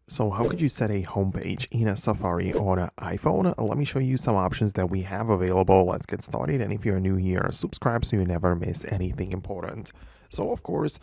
So how could you set a homepage in a Safari on an iPhone? Let me show you some options that we have available. Let's get started. And if you're new here, subscribe so you never miss anything important. So of course,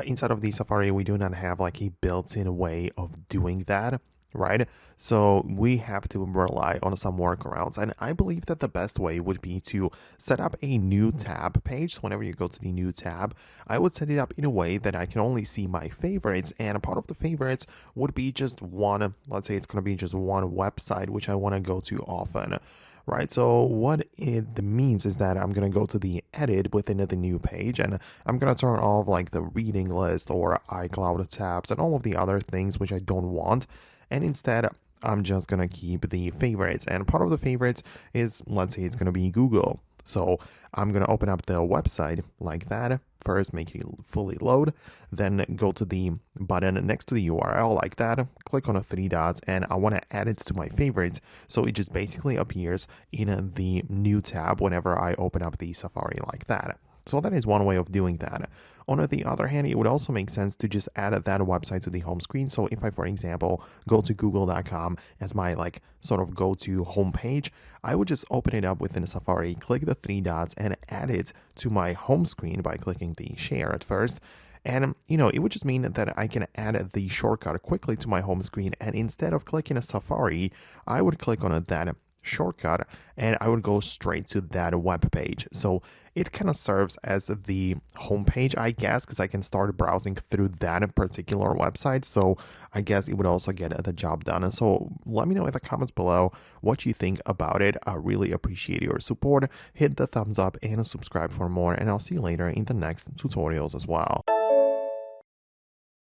inside of the Safari, we do not have like a built-in way of doing that, right? So we have to rely on some workarounds. And I believe that the best way would be to set up a new tab page. So whenever you go to the new tab, I would set it up in a way that I can only see my favorites. And a part of the favorites would be just one, let's say it's going to be just one website, which I want to go to often. Right, so what it means is that I'm gonna go to the edit within the new page and I'm gonna turn off like the reading list or iCloud tabs and all of the other things which I don't want. And instead, I'm just gonna keep the favorites. And part of the favorites is, let's say it's gonna be Google. So I'm gonna open up the website like that. First, make it fully load, then go to the button next to the URL like that, click on the three dots, and I want to add it to my favorites. So it just basically appears in the new tab whenever I open up the Safari like that. So that is one way of doing that. On the other hand, it would also make sense to just add that website to the home screen. So if I, for example, go to google.com as my like sort of go-to homepage, I would just open it up within Safari, click the three dots and add it to my home screen by clicking the share at first. And, it would just mean that I can add the shortcut quickly to my home screen. And instead of clicking a Safari, I would click on that shortcut and I would go straight to that web page. So it kind of serves as the home page, I guess, because I can start browsing through that particular website. So I guess it would also get the job done. And so let me know in the comments below what you think about it. I really appreciate your support. Hit the thumbs up and subscribe for more. And I'll see you later in the next tutorials as well.